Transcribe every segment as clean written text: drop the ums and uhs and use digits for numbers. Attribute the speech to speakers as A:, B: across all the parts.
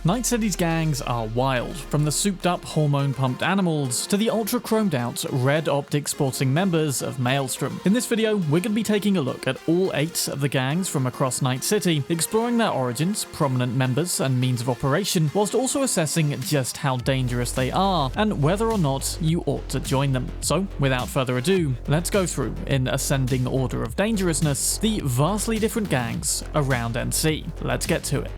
A: Night City's gangs are wild, from the souped-up, hormone-pumped animals to the ultra-chromed-out, red-optic sporting members of Maelstrom. In this video, we're going to be taking a look at all 8 of the gangs from across Night City, exploring their origins, prominent members, and means of operation, whilst also assessing just how dangerous they are, and whether or not you ought to join them. So, without further ado, let's go through, in ascending order of dangerousness, the vastly different gangs around NC. Let's get to it.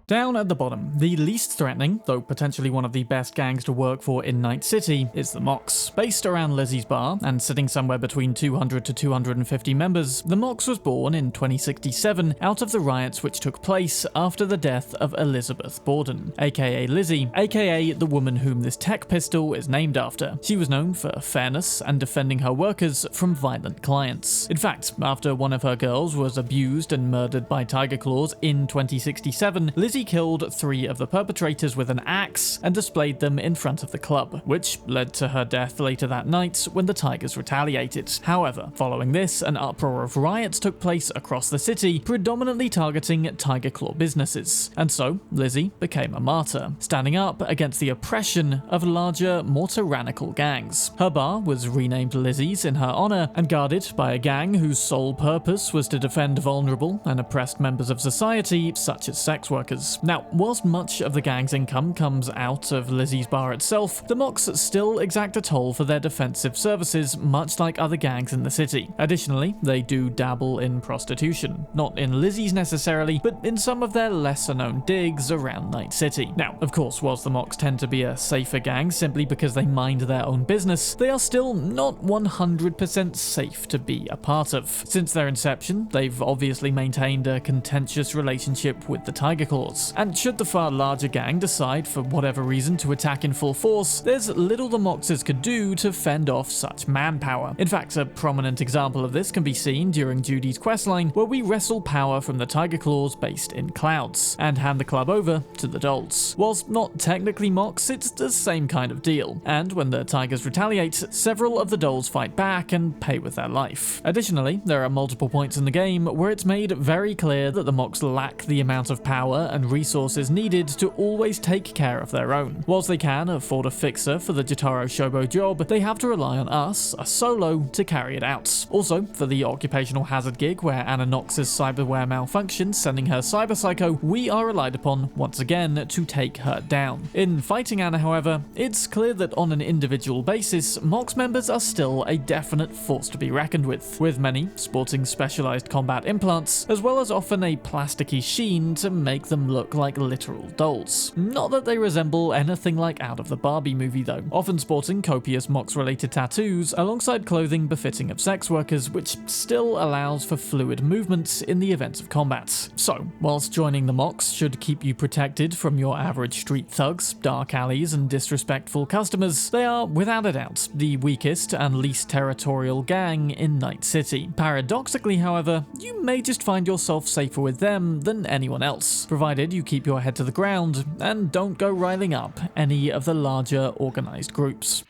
A: Down at the bottom, the least threatening, though potentially one of the best gangs to work for in Night City, is the Mox. Based around Lizzie's bar, and sitting somewhere between 200 to 250 members, the Mox was born in 2067 out of the riots which took place after the death of Elizabeth Borden, aka Lizzie, aka the woman whom this tech pistol is named after. She was known for fairness and defending her workers from violent clients. In fact, after one of her girls was abused and murdered by Tyger Claws in 2067, Lizzie killed 3 of the perpetrators with an axe and displayed them in front of the club, which led to her death later that night when the Tigers retaliated. However, following this, an uproar of riots took place across the city, predominantly targeting Tyger Claw businesses, and so Lizzie became a martyr, standing up against the oppression of larger, more tyrannical gangs. Her bar was renamed Lizzie's in her honor and guarded by a gang whose sole purpose was to defend vulnerable and oppressed members of society, such as sex workers. Now, whilst much of the gang's income comes out of Lizzie's bar itself, the Mox still exact a toll for their defensive services, much like other gangs in the city. Additionally, they do dabble in prostitution. Not in Lizzie's necessarily, but in some of their lesser-known digs around Night City. Now, of course, whilst the Mox tend to be a safer gang simply because they mind their own business, they are still not 100% safe to be a part of. Since their inception, they've obviously maintained a contentious relationship with the Tyger Claws. And should the far larger gang decide for whatever reason to attack in full force, there's little the Moxes could do to fend off such manpower. In fact, a prominent example of this can be seen during Judy's questline, where we wrestle power from the Tyger Claws based in Clouds, and hand the club over to the Dolts. Whilst not technically Mox, it's the same kind of deal, and when the Tigers retaliate, several of the Dolts fight back and pay with their life. Additionally, there are multiple points in the game where it's made very clear that the Mox lack the amount of power and resources needed to always take care of their own. Whilst they can afford a fixer for the Jotaro Shobo job, they have to rely on us, a solo, to carry it out. Also, for the occupational hazard gig where Anna Nox's cyberware malfunctions, sending her cyber psycho, we are relied upon, once again, to take her down. In fighting Anna, however, it's clear that on an individual basis, Mox members are still a definite force to be reckoned with many sporting specialized combat implants, as well as often a plasticky sheen to make them look like literal dolls. Not that they resemble anything like out of the Barbie movie though, often sporting copious Mox-related tattoos alongside clothing befitting of sex workers, which still allows for fluid movements in the event of combat. So, whilst joining the Mox should keep you protected from your average street thugs, dark alleys, and disrespectful customers, they are, without a doubt, the weakest and least territorial gang in Night City. Paradoxically, however, you may just find yourself safer with them than anyone else, provided you keep your head to the ground and don't go riling up any of the larger organized groups.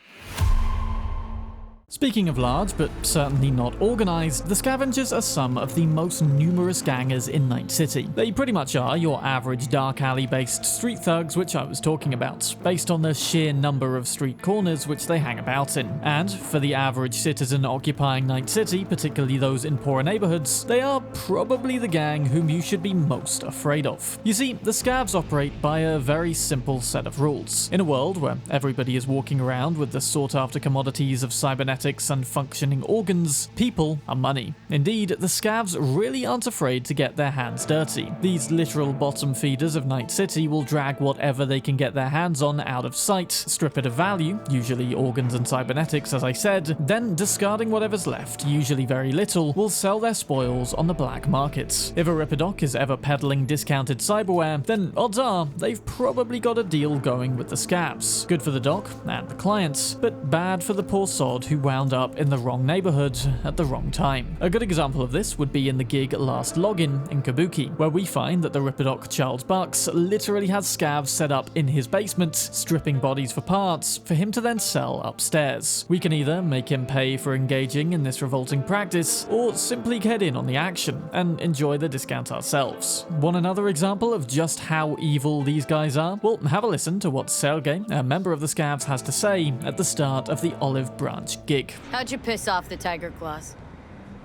A: Speaking of large, but certainly not organized, the Scavengers are some of the most numerous gangers in Night City. They pretty much are your average dark alley-based street thugs which I was talking about, based on the sheer number of street corners which they hang about in. And for the average citizen occupying Night City, particularly those in poorer neighborhoods, they are probably the gang whom you should be most afraid of. You see, the Scavs operate by a very simple set of rules. In a world where everybody is walking around with the sought-after commodities of cybernetics and functioning organs, people are money. Indeed, the Scavs really aren't afraid to get their hands dirty. These literal bottom feeders of Night City will drag whatever they can get their hands on out of sight, strip it of value, usually organs and cybernetics as I said, then discarding whatever's left, usually very little, will sell their spoils on the black market. If a Ripperdoc is ever peddling discounted cyberware, then odds are they've probably got a deal going with the Scavs. Good for the doc and the clients, but bad for the poor sod who wound up in the wrong neighborhood at the wrong time. A good example of this would be in the gig Last Login in Kabuki, where we find that the Ripperdoc Charles Bucks literally has scavs set up in his basement, stripping bodies for parts, for him to then sell upstairs. We can either make him pay for engaging in this revolting practice, or simply get in on the action and enjoy the discount ourselves. Want another example of just how evil these guys are? Well, have a listen to what Sergey, a member of the Scavs, has to say at the start of the Olive Branch gig.
B: How'd you piss off the Tyger Claws?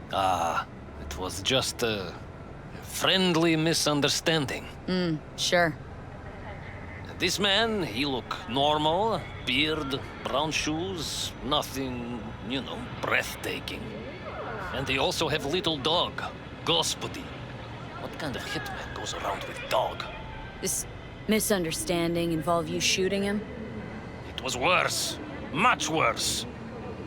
C: It was just a friendly misunderstanding.
B: Sure.
C: This man, he look normal, beard, brown shoes, nothing, breathtaking. And they also have little dog, Gospody. What kind of hitman goes around with dog?
B: This misunderstanding involve you shooting him?
C: It was worse. Much worse.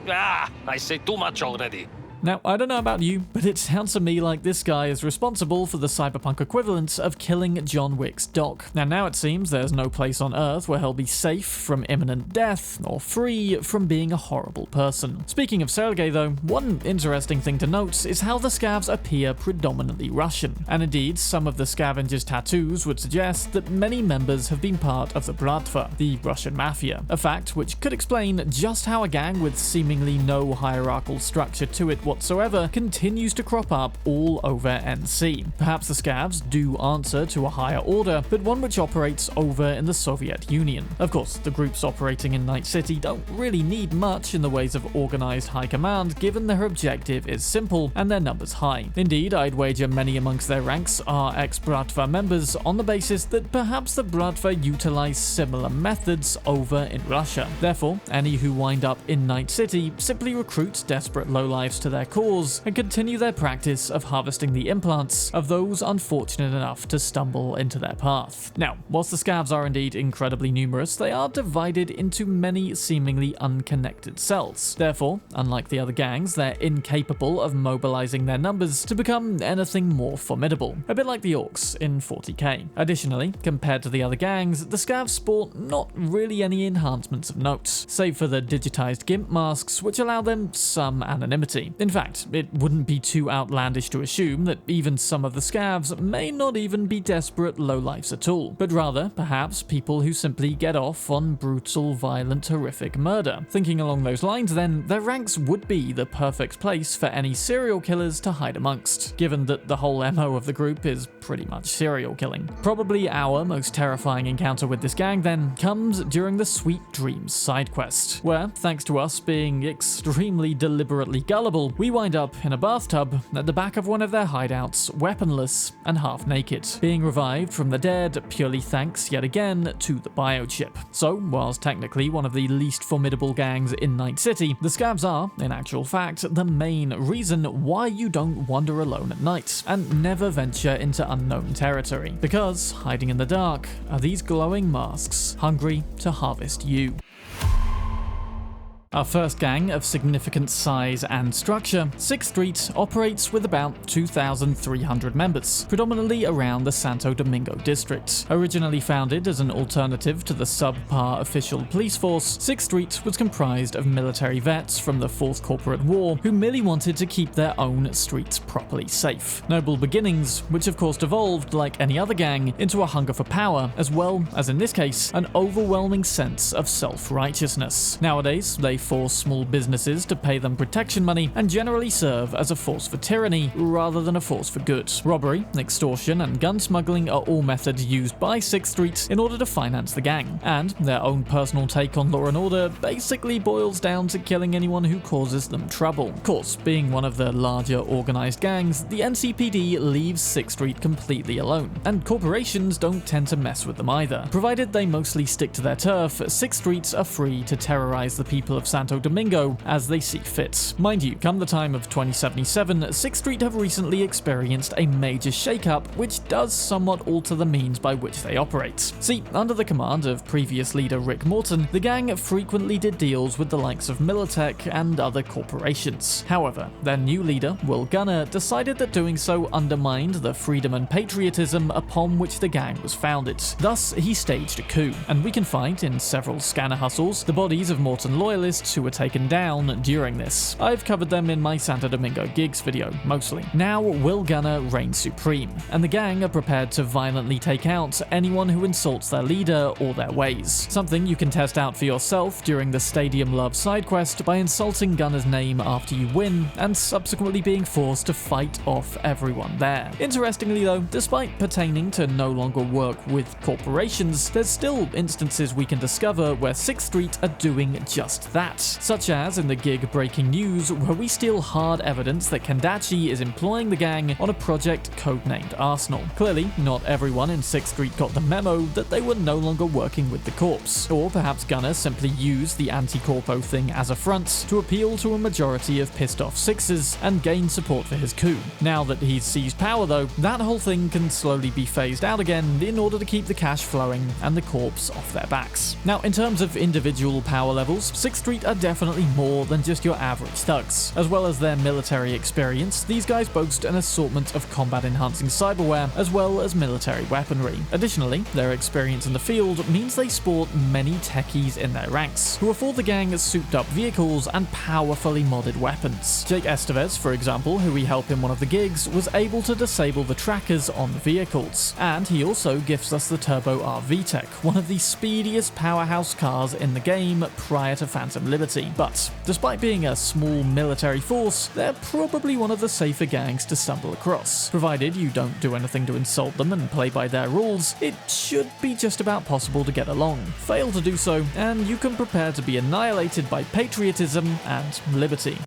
C: I say too much already.
A: Now, I don't know about you, but it sounds to me like this guy is responsible for the Cyberpunk equivalent of killing John Wick's Doc. Now it seems there's no place on Earth where he'll be safe from imminent death, or free from being a horrible person. Speaking of Sergey though, one interesting thing to note is how the Scavs appear predominantly Russian, and indeed some of the scavengers' tattoos would suggest that many members have been part of the Bratva, the Russian mafia, a fact which could explain just how a gang with seemingly no hierarchical structure to it whatsoever continues to crop up all over NC. Perhaps the Scavs do answer to a higher order, but one which operates over in the Soviet Union. Of course, the groups operating in Night City don't really need much in the ways of organized high command, given their objective is simple and their numbers high. Indeed, I'd wager many amongst their ranks are ex-Bratva members on the basis that perhaps the Bratva utilize similar methods over in Russia. Therefore, any who wind up in Night City simply recruit desperate lowlifes to their cause and continue their practice of harvesting the implants of those unfortunate enough to stumble into their path. Now, whilst the Scavs are indeed incredibly numerous, they are divided into many seemingly unconnected cells. Therefore, unlike the other gangs, they're incapable of mobilizing their numbers to become anything more formidable, a bit like the Orcs in 40k. Additionally, compared to the other gangs, the Scavs sport not really any enhancements of note, save for the digitized GIMP masks which allow them some anonymity. In fact, it wouldn't be too outlandish to assume that even some of the Scavs may not even be desperate lowlifes at all, but rather, perhaps, people who simply get off on brutal, violent, horrific murder. Thinking along those lines then, their ranks would be the perfect place for any serial killers to hide amongst, given that the whole MO of the group is pretty much serial killing. Probably our most terrifying encounter with this gang then comes during the Sweet Dreams side quest, where, thanks to us being extremely deliberately gullible, we wind up in a bathtub at the back of one of their hideouts, weaponless and half naked, being revived from the dead purely thanks yet again to the biochip. So, whilst technically one of the least formidable gangs in Night City, the Scavs are, in actual fact, the main reason why you don't wander alone at night and never venture into unknown territory, because hiding in the dark are these glowing masks hungry to harvest you. Our first gang of significant size and structure, 6th Street, operates with about 2,300 members, predominantly around the Santo Domingo district. Originally founded as an alternative to the subpar official police force, 6th Street was comprised of military vets from the Fourth Corporate War who merely wanted to keep their own streets properly safe. Noble beginnings, which of course devolved, like any other gang, into a hunger for power, as well as in this case, an overwhelming sense of self-righteousness. Nowadays, they force small businesses to pay them protection money and generally serve as a force for tyranny rather than a force for good. Robbery, extortion, and gun smuggling are all methods used by 6th Street in order to finance the gang, and their own personal take on law and order basically boils down to killing anyone who causes them trouble. Of course, being one of the larger organized gangs, the NCPD leaves 6th Street completely alone, and corporations don't tend to mess with them either. Provided they mostly stick to their turf, 6th Streets are free to terrorize the people of Santo Domingo as they see fit. Mind you, come the time of 2077, 6th Street have recently experienced a major shakeup which does somewhat alter the means by which they operate. See, under the command of previous leader Rick Morton, the gang frequently did deals with the likes of Militech and other corporations. However, their new leader, Will Gunner, decided that doing so undermined the freedom and patriotism upon which the gang was founded. Thus, he staged a coup, and we can find in several scanner hustles the bodies of Morton loyalists hosts who were taken down during this. I've covered them in my Santo Domingo gigs video, mostly. Now, Will Gunner reigns supreme, and the gang are prepared to violently take out anyone who insults their leader or their ways. Something you can test out for yourself during the Stadium Love side quest by insulting Gunner's name after you win, and subsequently being forced to fight off everyone there. Interestingly though, despite pertaining to no longer work with corporations, there's still instances we can discover where 6th Street are doing just that, such as in the gig Breaking News, where we steal hard evidence that Kendachi is employing the gang on a project codenamed Arsenal. Clearly, not everyone in 6th Street got the memo that they were no longer working with the Corps, or perhaps Gunner simply used the anti-corpo thing as a front to appeal to a majority of pissed off Sixers and gain support for his coup. Now that he's seized power though, that whole thing can slowly be phased out again in order to keep the cash flowing and the Corps off their backs. Now, in terms of individual power levels, 6th Street are definitely more than just your average thugs. As well as their military experience, these guys boast an assortment of combat-enhancing cyberware as well as military weaponry. Additionally, their experience in the field means they sport many techies in their ranks, who afford the gang souped-up vehicles and powerfully modded weapons. Jake Estevez, for example, who we help in one of the gigs, was able to disable the trackers on the vehicles, and he also gifts us the Turbo R VTEC, one of the speediest powerhouse cars in the game prior to Phantom Liberty. But despite being a small military force, they're probably one of the safer gangs to stumble across. Provided you don't do anything to insult them and play by their rules, it should be just about possible to get along. Fail to do so, and you can prepare to be annihilated by patriotism and liberty.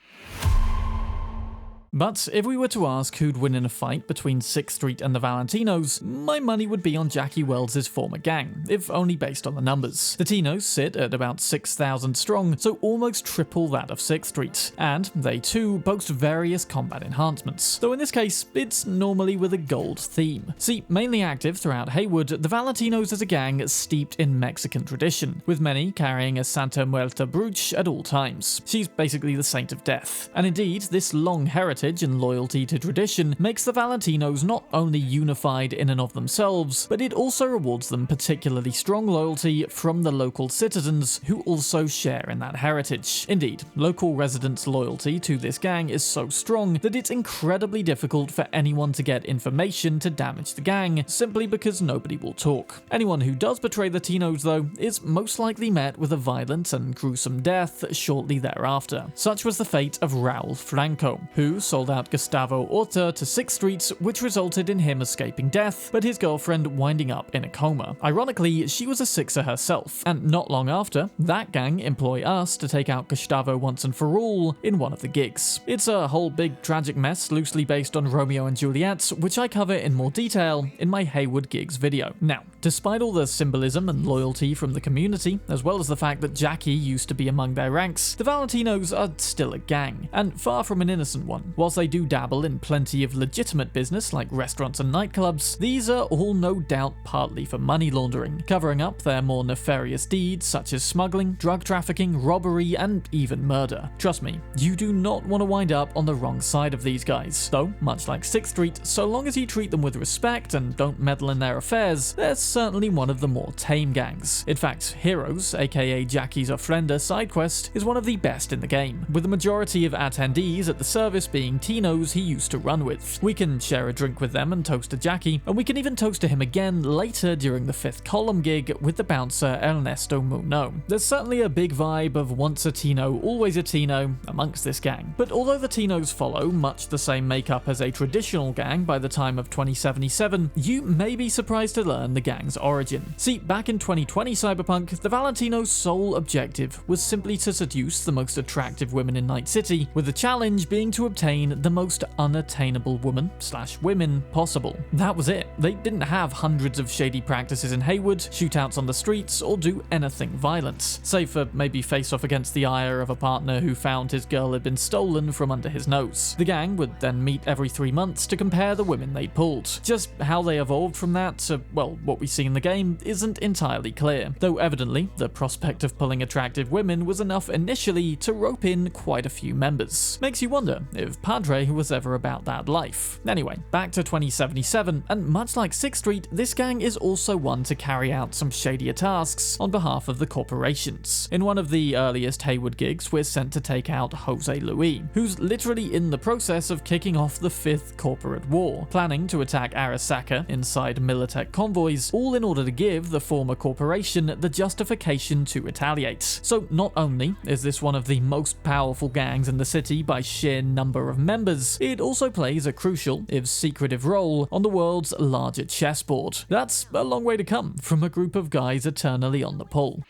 A: But if we were to ask who'd win in a fight between 6th Street and the Valentinos, my money would be on Jackie Wells' former gang, if only based on the numbers. The Tinos sit at about 6,000 strong, so almost triple that of 6th Street, and they too boast various combat enhancements, though in this case, it's normally with a gold theme. See, mainly active throughout Haywood, the Valentinos is a gang steeped in Mexican tradition, with many carrying a Santa Muerta brooch at all times. She's basically the saint of death, and indeed, this long heritage and loyalty to tradition makes the Valentinos not only unified in and of themselves, but it also rewards them particularly strong loyalty from the local citizens who also share in that heritage. Indeed, local residents' loyalty to this gang is so strong that it's incredibly difficult for anyone to get information to damage the gang, simply because nobody will talk. Anyone who does betray the Tinos, though, is most likely met with a violent and gruesome death shortly thereafter. Such was the fate of Raul Franco, who sold out Gustavo Orta to 6th Street, which resulted in him escaping death, but his girlfriend winding up in a coma. Ironically, she was a Sixer herself, and not long after, that gang employ us to take out Gustavo once and for all in one of the gigs. It's a whole big tragic mess loosely based on Romeo and Juliet, which I cover in more detail in my Haywood gigs video. Now, despite all the symbolism and loyalty from the community, as well as the fact that Jackie used to be among their ranks, the Valentinos are still a gang, and far from an innocent one. Whilst they do dabble in plenty of legitimate business like restaurants and nightclubs, these are all no doubt partly for money laundering, covering up their more nefarious deeds such as smuggling, drug trafficking, robbery, and even murder. Trust me, you do not want to wind up on the wrong side of these guys. Though, much like 6th Street, so long as you treat them with respect and don't meddle in their affairs, they're certainly one of the more tame gangs. In fact, Heroes, aka Jackie's Ofrenda side quest, is one of the best in the game, with the majority of attendees at the service being Tinos he used to run with. We can share a drink with them and toast to Jackie, and we can even toast to him again later during the 5th column gig with the bouncer Ernesto Muno. There's certainly a big vibe of once a Tino, always a Tino amongst this gang. But although the Tinos follow much the same makeup as a traditional gang by the time of 2077, you may be surprised to learn the gang's origin. See, back in 2020 Cyberpunk, the Valentinos' sole objective was simply to seduce the most attractive women in Night City, with the challenge being to obtain the most unattainable women/women possible. That was it. They didn't have hundreds of shady practices in Haywood, shootouts on the streets, or do anything violent, save for maybe face off against the ire of a partner who found his girl had been stolen from under his nose. The gang would then meet every 3 months to compare the women they pulled. Just how they evolved from that to, well, what we see in the game isn't entirely clear, though evidently the prospect of pulling attractive women was enough initially to rope in quite a few members. Makes you wonder if compadre who was ever about that life. Anyway, back to 2077, and much like 6th Street, this gang is also one to carry out some shadier tasks on behalf of the corporations. In one of the earliest Hayward gigs, we're sent to take out Jose Luis, who's literally in the process of kicking off the 5th corporate war, planning to attack Arasaka inside Militech convoys, all in order to give the former corporation the justification to retaliate. So not only is this one of the most powerful gangs in the city by sheer number of members, it also plays a crucial, if secretive, role on the world's larger chessboard. That's a long way to come from a group of guys eternally on the pull.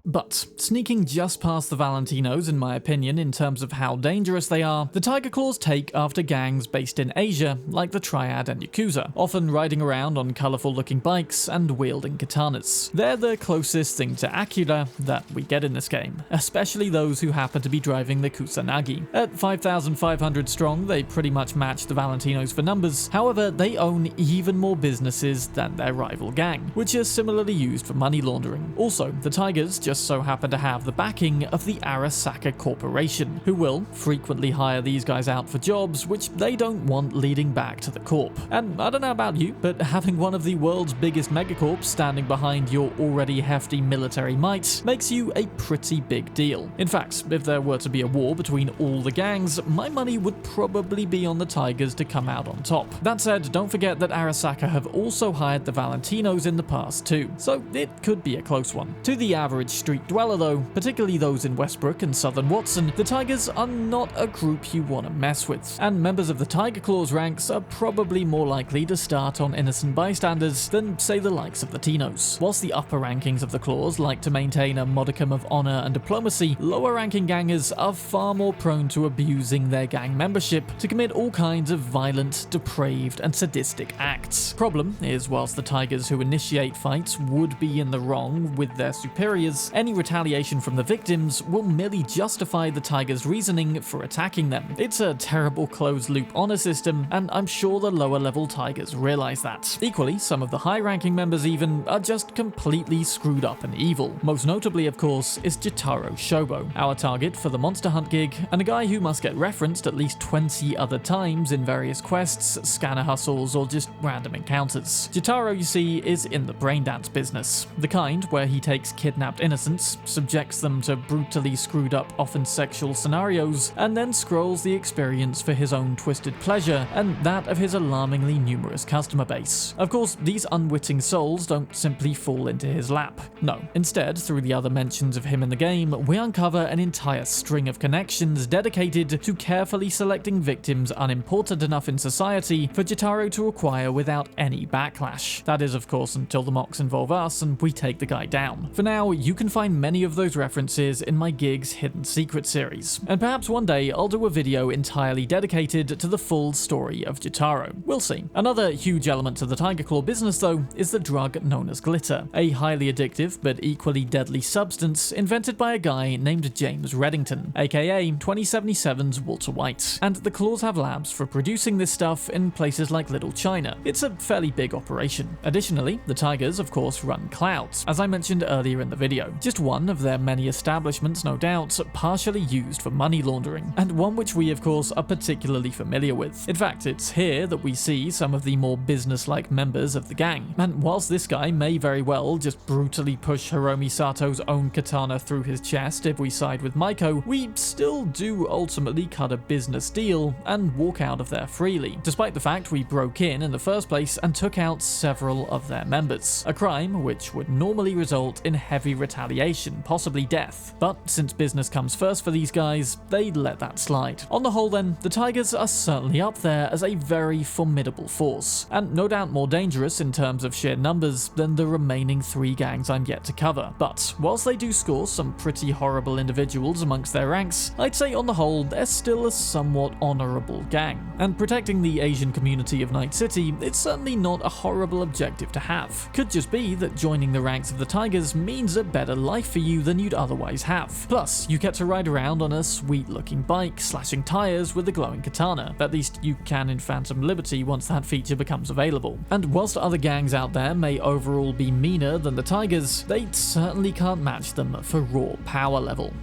A: But, sneaking just past the Valentinos in my opinion in terms of how dangerous they are, the Tyger Claws take after gangs based in Asia like the Triad and Yakuza, often riding around on colourful looking bikes and wielding katanas. They're the closest thing to Akira that we get in this game, especially those who happen to be driving the Kusanagi. At 5,500 strong, they pretty much match the Valentinos for numbers, however they own even more businesses than their rival gang, which are similarly used for money laundering. Also, the Tigers just so happen to have the backing of the Arasaka Corporation, who will frequently hire these guys out for jobs which they don't want leading back to the Corp. And I don't know about you, but having one of the world's biggest megacorps standing behind your already hefty military might makes you a pretty big deal. In fact, if there were to be a war between all the gangs, my money would probably be on the Tigers to come out on top. That said, don't forget that Arasaka have also hired the Valentinos in the past too, so it could be a close one. To the average street dweller though, particularly those in Westbrook and Southern Watson, the Tigers are not a group you want to mess with, and members of the Tyger Claws ranks are probably more likely to start on innocent bystanders than, say, the likes of the Tinos. Whilst the upper rankings of the Claws like to maintain a modicum of honor and diplomacy, lower ranking gangers are far more prone to abusing their gang membership to commit all kinds of violent, depraved, and sadistic acts. Problem is, whilst the Tigers who initiate fights would be in the wrong with their superiors, any retaliation from the victims will merely justify the Tigers' reasoning for attacking them. It's a terrible closed-loop honor system, and I'm sure the lower-level Tigers realize that. Equally, some of the high-ranking members even are just completely screwed up and evil. Most notably, of course, is Jotaro Shobo, our target for the Monster Hunt gig, and a guy who must get referenced at least 20 other times in various quests, scanner hustles, or just random encounters. Jotaro, you see, is in the braindance business, the kind where he takes kidnapped innocents, subjects them to brutally screwed up, often sexual scenarios, and then scrolls the experience for his own twisted pleasure and that of his alarmingly numerous customer base. Of course, these unwitting souls don't simply fall into his lap. No, instead, through the other mentions of him in the game, we uncover an entire string of connections dedicated to carefully selecting victims unimportant enough in society for Jotaro to acquire without any backlash. That is, of course, until the mocks involve us and we take the guy down. For now, you can find many of those references in my Gig's Hidden Secret series, and perhaps one day I'll do a video entirely dedicated to the full story of Jotaro. We'll see. Another huge element to the Tyger Claw business though is the drug known as glitter, a highly addictive but equally deadly substance invented by a guy named James Reddington, aka 2077's Walter White, and the Claws have labs for producing this stuff in places like Little China. It's a fairly big operation. Additionally, the Tigers of course run Clouds, as I mentioned earlier in the video, just one of their many establishments no doubt partially used for money laundering, and one which we of course are particularly familiar with. In fact, it's here that we see some of the more business-like members of the gang, and whilst this guy may very well just brutally push Hiromi Sato's own katana through his chest if we side with Maiko, we still do ultimately cut a business deal and walk out of there freely, despite the fact we broke in the first place and took out several of their members, a crime which would normally result in heavy retaliation, possibly death. But since business comes first for these guys, they let that slide. On the whole then, the Tigers are certainly up there as a very formidable force, and no doubt more dangerous in terms of sheer numbers than the remaining 3 gangs I'm yet to cover. But whilst they do score some pretty horrible individuals amongst their ranks, I'd say on the whole they're still a somewhat honourable gang. And protecting the Asian community of Night City, it's certainly not a horrible objective to have. Could just be that joining the ranks of the Tigers means a better life for you than you'd otherwise have. Plus, you get to ride around on a sweet looking bike, slashing tyres with a glowing katana. At least you can in Phantom Liberty once that feature becomes available. And whilst other gangs out there may overall be meaner than the Tigers, they certainly can't match them for raw power level.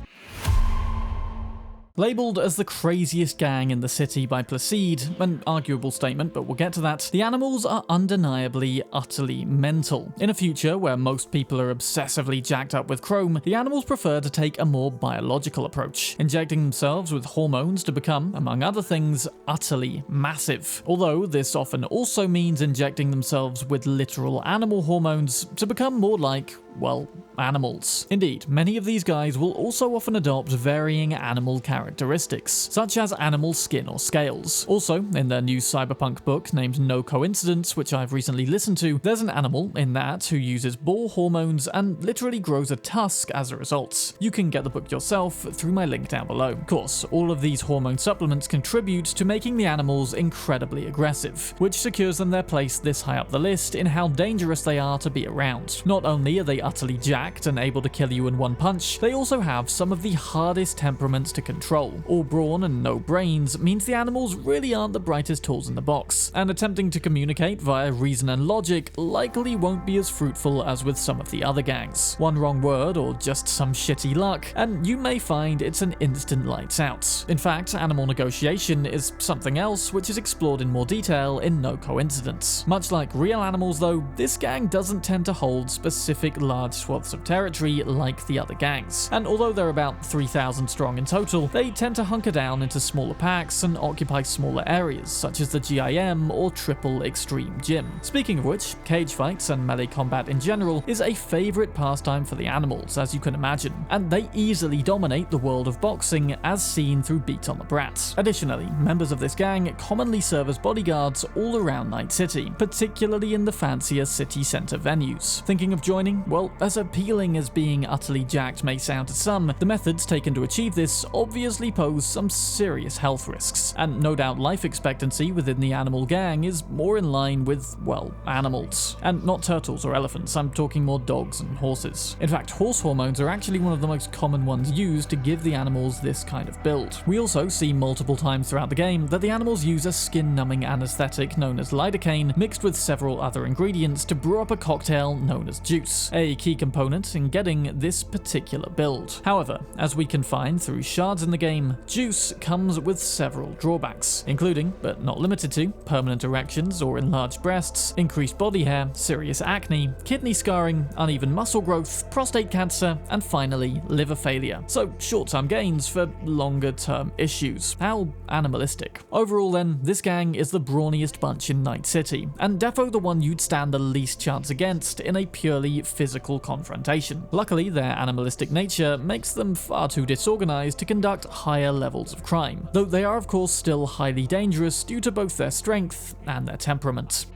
A: Labelled as the craziest gang in the city by Placide, an arguable statement, but we'll get to that, the animals are undeniably utterly mental. In a future where most people are obsessively jacked up with chrome, the animals prefer to take a more biological approach, injecting themselves with hormones to become, among other things, utterly massive. Although this often also means injecting themselves with literal animal hormones to become more like, well, animals. Indeed, many of these guys will also often adopt varying animal characteristics, such as animal skin or scales. Also, in their new Cyberpunk book named No Coincidence, which I've recently listened to, there's an animal in that who uses boar hormones and literally grows a tusk as a result. You can get the book yourself through my link down below. Of course, all of these hormone supplements contribute to making the animals incredibly aggressive, which secures them their place this high up the list in how dangerous they are to be around. Not only are they utterly jacked and able to kill you in one punch, they also have some of the hardest temperaments to control. All brawn and no brains means the animals really aren't the brightest tools in the box, and attempting to communicate via reason and logic likely won't be as fruitful as with some of the other gangs. One wrong word or just some shitty luck, and you may find it's an instant lights out. In fact, animal negotiation is something else which is explored in more detail in No Coincidence. Much like real animals though, this gang doesn't tend to hold specific large swaths of territory like the other gangs, and although they're about 3,000 strong in total, they tend to hunker down into smaller packs and occupy smaller areas such as the GIM or Triple Extreme Gym. Speaking of which, cage fights and melee combat in general is a favourite pastime for the animals, as you can imagine, and they easily dominate the world of boxing as seen through Beat on the Brat. Additionally, members of this gang commonly serve as bodyguards all around Night City, particularly in the fancier city centre venues. Thinking of joining? Well, as appealing as being utterly jacked may sound to some, the methods taken to achieve this obviously pose some serious health risks, and no doubt life expectancy within the animal gang is more in line with, well, animals. And not turtles or elephants, I'm talking more dogs and horses. In fact, horse hormones are actually one of the most common ones used to give the animals this kind of build. We also see multiple times throughout the game that the animals use a skin-numbing anesthetic known as lidocaine mixed with several other ingredients to brew up a cocktail known as juice, a key component in getting this particular build. However, as we can find through shards in the game, juice comes with several drawbacks, including, but not limited to, permanent erections or enlarged breasts, increased body hair, serious acne, kidney scarring, uneven muscle growth, prostate cancer, and finally, liver failure. So short-term gains for longer-term issues. How animalistic. Overall then, this gang is the brawniest bunch in Night City, and defo the one you'd stand the least chance against in a purely physical confrontation. Luckily, their animalistic nature makes them far too disorganized to conduct higher levels of crime, though they are of course still highly dangerous due to both their strength and their temperament.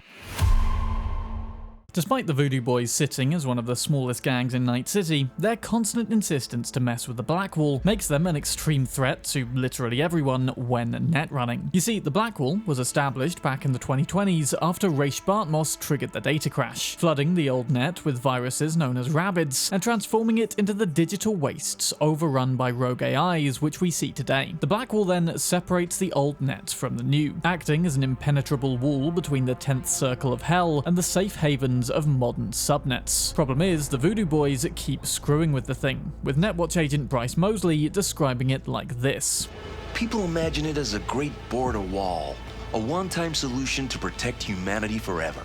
A: Despite the Voodoo Boys sitting as one of the smallest gangs in Night City, their constant insistence to mess with the Blackwall makes them an extreme threat to literally everyone when net running. You see, the Blackwall was established back in the 2020s after Raish Bartmoss triggered the data crash, flooding the old net with viruses known as rabbits and transforming it into the digital wastes overrun by rogue AIs which we see today. The Blackwall then separates the old net from the new, acting as an impenetrable wall between the 10th circle of hell and the safe havens of modern subnets. Problem is, the Voodoo Boys keep screwing with the thing, with Netwatch agent Bryce Mosley describing it like this.
D: People imagine it as a great border wall, a one-time solution to protect humanity forever.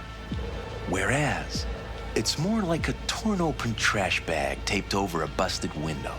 D: Whereas, it's more like a torn-open trash bag taped over a busted window.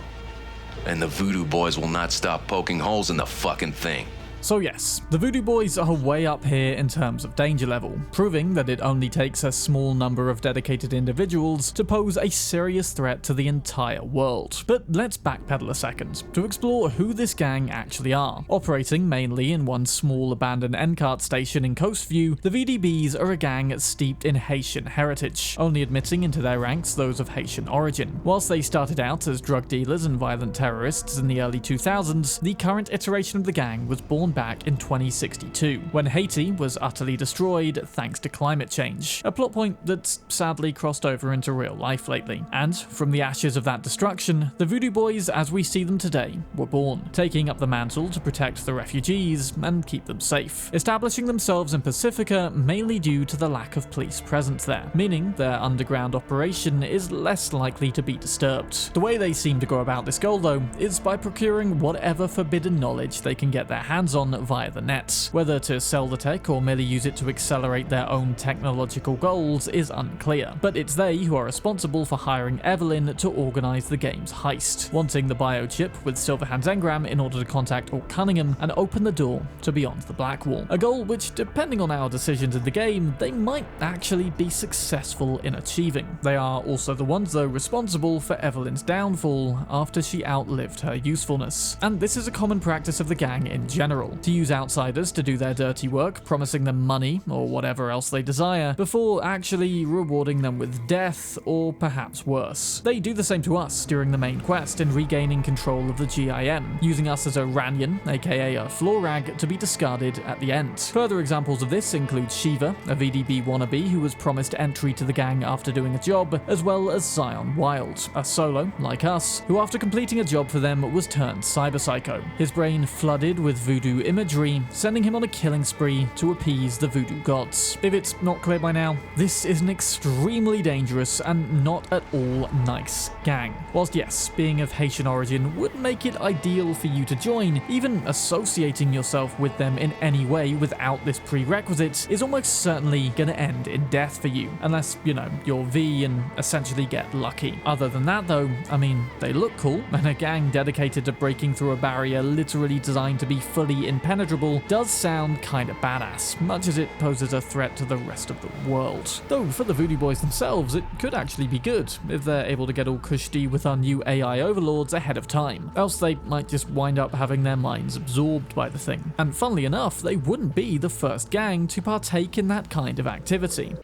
D: And the Voodoo Boys will not stop poking holes in the fucking thing.
A: So yes, the Voodoo Boys are way up here in terms of danger level, proving that it only takes a small number of dedicated individuals to pose a serious threat to the entire world. But let's backpedal a second to explore who this gang actually are. Operating mainly in one small abandoned N-cart station in Coastview, the VDBs are a gang steeped in Haitian heritage, only admitting into their ranks those of Haitian origin. Whilst they started out as drug dealers and violent terrorists in the early 2000s, the current iteration of the gang was born back in 2062, when Haiti was utterly destroyed thanks to climate change, a plot point that's sadly crossed over into real life lately. And from the ashes of that destruction, the Voodoo Boys as we see them today were born, taking up the mantle to protect the refugees and keep them safe, establishing themselves in Pacifica mainly due to the lack of police presence there, meaning their underground operation is less likely to be disturbed. The way they seem to go about this goal though is by procuring whatever forbidden knowledge they can get their hands on via the net. Whether to sell the tech or merely use it to accelerate their own technological goals is unclear, but it's they who are responsible for hiring Evelyn to organize the game's heist, wanting the biochip with Silverhand's engram in order to contact Alt Cunningham and open the door to Beyond the Black Wall, a goal which, depending on our decisions in the game, they might actually be successful in achieving. They are also the ones though responsible for Evelyn's downfall after she outlived her usefulness. And this is a common practice of the gang in general, to use outsiders to do their dirty work, promising them money or whatever else they desire, before actually rewarding them with death or perhaps worse. They do the same to us during the main quest in regaining control of the GIM, using us as a Ranyan, aka a floor rag, to be discarded at the end. Further examples of this include Shiva, a VDB wannabe who was promised entry to the gang after doing a job, as well as Zion Wild, a solo, like us, who after completing a job for them was turned cyberpsycho, his brain flooded with voodoo imagery, sending him on a killing spree to appease the voodoo gods. If it's not clear by now, this is an extremely dangerous and not at all nice gang. Whilst yes, being of Haitian origin would make it ideal for you to join, even associating yourself with them in any way without this prerequisite is almost certainly going to end in death for you, unless, you know, you're V and essentially get lucky. Other than that though, I mean, they look cool, and a gang dedicated to breaking through a barrier literally designed to be fully impenetrable does sound kinda badass, much as it poses a threat to the rest of the world. Though for the Voodoo Boys themselves, it could actually be good if they're able to get all cushy with our new AI overlords ahead of time, else they might just wind up having their minds absorbed by the thing. And funnily enough, they wouldn't be the first gang to partake in that kind of activity.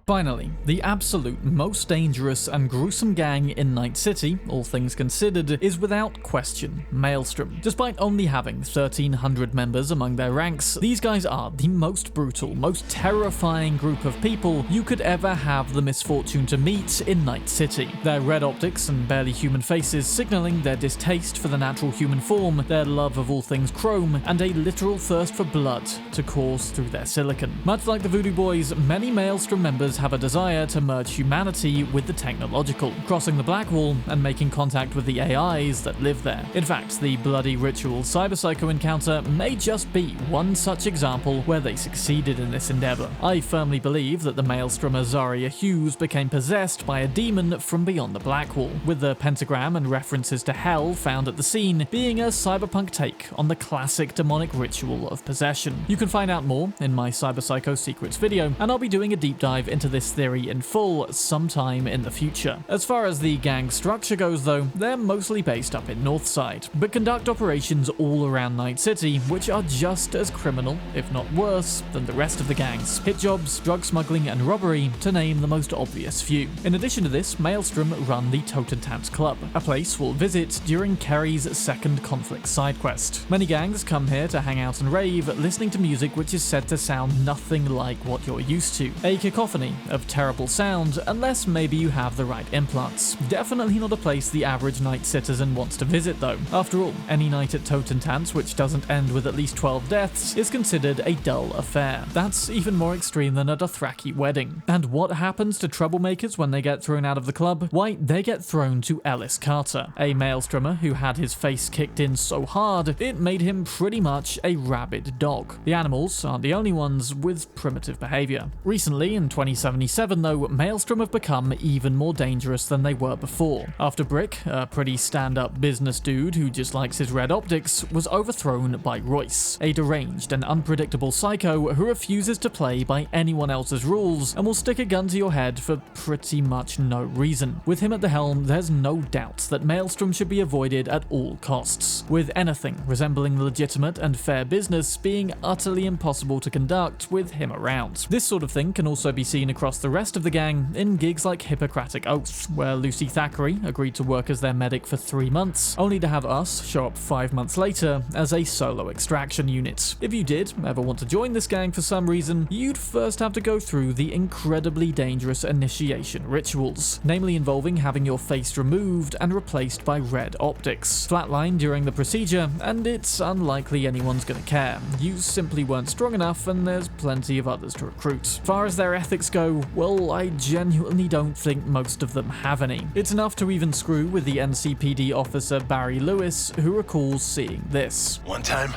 A: Finally, the absolute most dangerous and gruesome gang in Night City, all things considered, is without question Maelstrom. Despite only having 1,300 members among their ranks, these guys are the most brutal, most terrifying group of people you could ever have the misfortune to meet in Night City. Their red optics and barely human faces signaling their distaste for the natural human form, their love of all things chrome, and a literal thirst for blood to course through their silicon. Much like the Voodoo Boys, many Maelstrom members have a desire to merge humanity with the technological, crossing the Black Wall and making contact with the AIs that live there. In fact, the bloody ritual cyberpsycho encounter may just be one such example where they succeeded in this endeavor. I firmly believe that the Maelstrom Azaria Hughes became possessed by a demon from beyond the Black Wall, with the pentagram and references to hell found at the scene being a cyberpunk take on the classic demonic ritual of possession. You can find out more in my Cyberpsycho Secrets video, and I'll be doing a deep dive into this theory in full sometime in the future. As far as the gang structure goes though, they're mostly based up in Northside, but conduct operations all around Night City, which are just as criminal, if not worse, than the rest of the gangs. Hit jobs, drug smuggling, and robbery, to name the most obvious few. In addition to this, Maelstrom run the Totentanz Club, a place we'll visit during Kerry's second conflict side quest. Many gangs come here to hang out and rave, listening to music which is said to sound nothing like what you're used to. A cacophony of terrible sound, unless maybe you have the right implants. Definitely not a place the average night citizen wants to visit though. After all, any night at Totentanz which doesn't end with at least 12 deaths is considered a dull affair. That's even more extreme than a Dothraki wedding. And what happens to troublemakers when they get thrown out of the club? Why, they get thrown to Ellis Carter, a Maelstromer who had his face kicked in so hard it made him pretty much a rabid dog. The animals aren't the only ones with primitive behavior. Recently, in 2077 though, Maelstrom have become even more dangerous than they were before, after Brick, a pretty stand-up business dude who just likes his red optics, was overthrown by Royce, a deranged and unpredictable psycho who refuses to play by anyone else's rules and will stick a gun to your head for pretty much no reason. With him at the helm, there's no doubt that Maelstrom should be avoided at all costs, with anything resembling legitimate and fair business being utterly impossible to conduct with him around. This sort of thing can also be seen seen across the rest of the gang in gigs like Hippocratic Oath, where Lucy Thackeray agreed to work as their medic for 3 months, only to have us show up 5 months later as a solo extraction unit. If you did ever want to join this gang for some reason, you'd first have to go through the incredibly dangerous initiation rituals, namely involving having your face removed and replaced by red optics. Flatline during the procedure, and it's unlikely anyone's gonna care. You simply weren't strong enough, and there's plenty of others to recruit. As far as their ethics go, well, I genuinely don't think most of them have any. It's enough to even screw with the NCPD officer Barry Lewis, who recalls seeing this.
E: One time,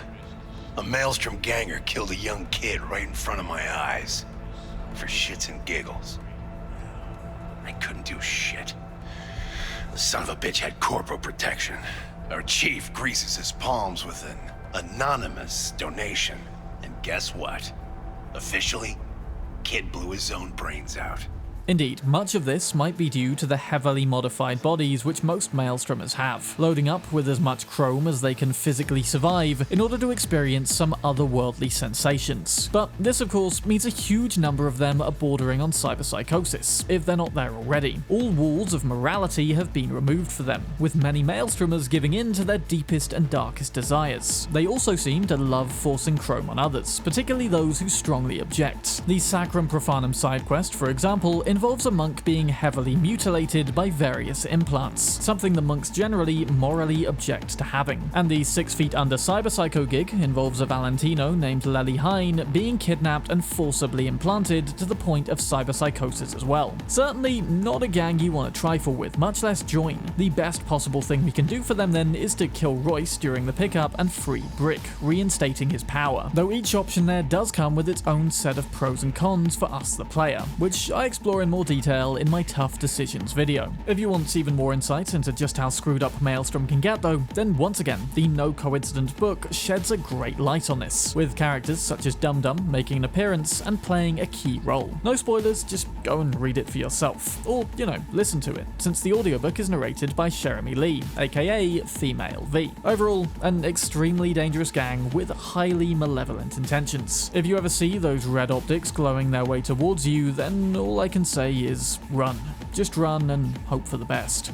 E: a Maelstrom ganger killed a young kid right in front of my eyes. For shits and giggles. I couldn't do shit. The son of a bitch had corporal protection. Our chief greases his palms with an anonymous donation. And guess what? Officially, kid blew his own brains out.
A: Indeed, much of this might be due to the heavily modified bodies which most Maelstromers have, loading up with as much chrome as they can physically survive in order to experience some otherworldly sensations. But this of course means a huge number of them are bordering on cyberpsychosis, if they're not there already. All walls of morality have been removed for them, with many Maelstromers giving in to their deepest and darkest desires. They also seem to love forcing chrome on others, particularly those who strongly object. The Sacrum Profanum side quest, for example, involves a monk being heavily mutilated by various implants, something the monks generally morally object to having. And the 6 Feet Under Cyberpsycho gig involves a Valentino named Lely Hine being kidnapped and forcibly implanted to the point of cyberpsychosis as well. Certainly not a gang you want to trifle with, much less join. The best possible thing we can do for them then is to kill Royce during the pickup and free Brick, reinstating his power, though each option there does come with its own set of pros and cons for us the player, which I explore in more detail in my Tough Decisions video. If you want even more insight into just how screwed up Maelstrom can get though, then once again, the No Coincidence book sheds a great light on this, with characters such as Dum Dum making an appearance and playing a key role. No spoilers, just go and read it for yourself, or, listen to it, since the audiobook is narrated by Jeremy Lee, aka Female V. Overall, an extremely dangerous gang with highly malevolent intentions. If you ever see those red optics glowing their way towards you, then all I can say is run. Just run and hope for the best.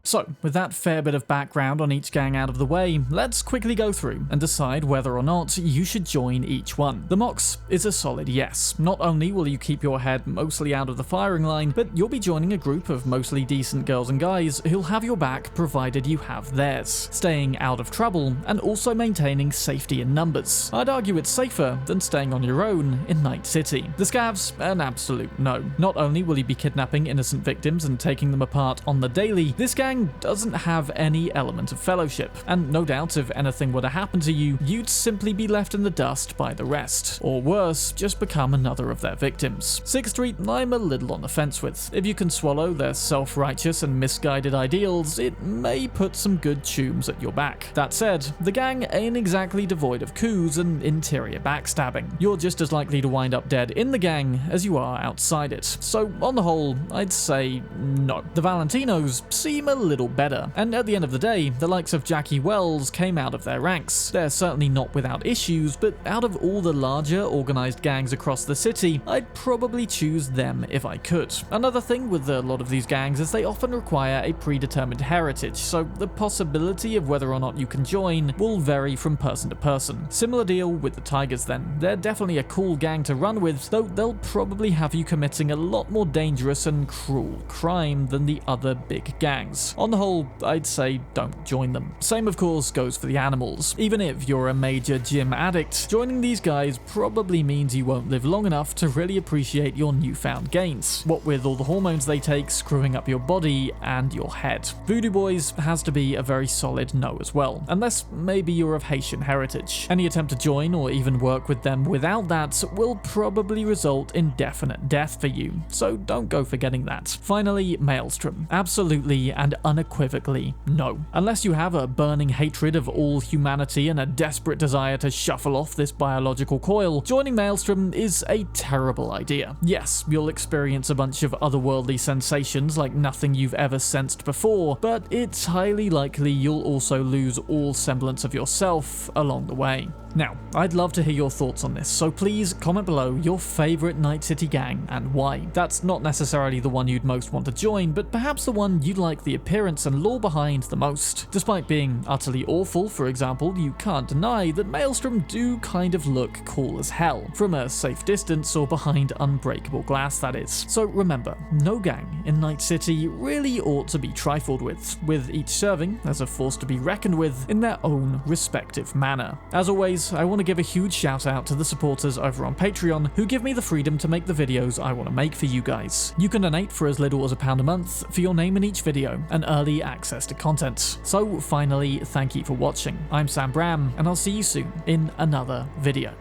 A: So, with that fair bit of background on each gang out of the way, let's quickly go through and decide whether or not you should join each one. The Mox is a solid yes. Not only will you keep your head mostly out of the firing line, but you'll be joining a group of mostly decent girls and guys who'll have your back provided you have theirs, staying out of trouble and also maintaining safety in numbers. I'd argue it's safer than staying on your own in Night City. The Scavs, an absolute no. Not only will you be kidnapping innocent victims and taking them apart on the daily, this gang doesn't have any element of fellowship, and no doubt if anything were to happen to you, you'd simply be left in the dust by the rest, or worse, just become another of their victims. 6th Street I'm a little on the fence with. If you can swallow their self-righteous and misguided ideals, it may put some good tunes at your back. That said, the gang ain't exactly devoid of coups and interior backstabbing. You're just as likely to wind up dead in the gang as you are outside it, so on the whole, I'd say no. The Valentinos seem a little better, and at the end of the day, the likes of Jackie Wells came out of their ranks. They're certainly not without issues, but out of all the larger organized gangs across the city, I'd probably choose them if I could. Another thing with a lot of these gangs is they often require a predetermined heritage, so the possibility of whether or not you can join will vary from person to person. Similar deal with the Tigers then. They're definitely a cool gang to run with, though they'll probably have you committing a lot more dangerous and cruel crime than the other big gangs. On the whole, I'd say don't join them. Same of course goes for the Animals. Even if you're a major gym addict, joining these guys probably means you won't live long enough to really appreciate your newfound gains, what with all the hormones they take screwing up your body and your head. Voodoo Boys has to be a very solid no as well, unless maybe you're of Haitian heritage. Any attempt to join or even work with them without that will probably result in definite death for you, so don't go for getting that. Finally, Maelstrom. Absolutely and unequivocally no. Unless you have a burning hatred of all humanity and a desperate desire to shuffle off this biological coil, joining Maelstrom is a terrible idea. Yes, you'll experience a bunch of otherworldly sensations like nothing you've ever sensed before, but it's highly likely you'll also lose all semblance of yourself along the way. Now, I'd love to hear your thoughts on this, so please comment below your favourite Night City gang and why. That's not necessarily the one you'd most want to join, but perhaps the one you'd like the appearance and lore behind the most. Despite being utterly awful, for example, you can't deny that Maelstrom do kind of look cool as hell, from a safe distance or behind unbreakable glass, that is. So remember, no gang in Night City really ought to be trifled with each serving as a force to be reckoned with in their own respective manner. As always, I want to give a huge shout out to the supporters over on Patreon who give me the freedom to make the videos I want to make for you guys. You can donate for as little as £1 a month for your name in each video and early access to content. So finally, thank you for watching. I'm Bram, and I'll see you soon in another video.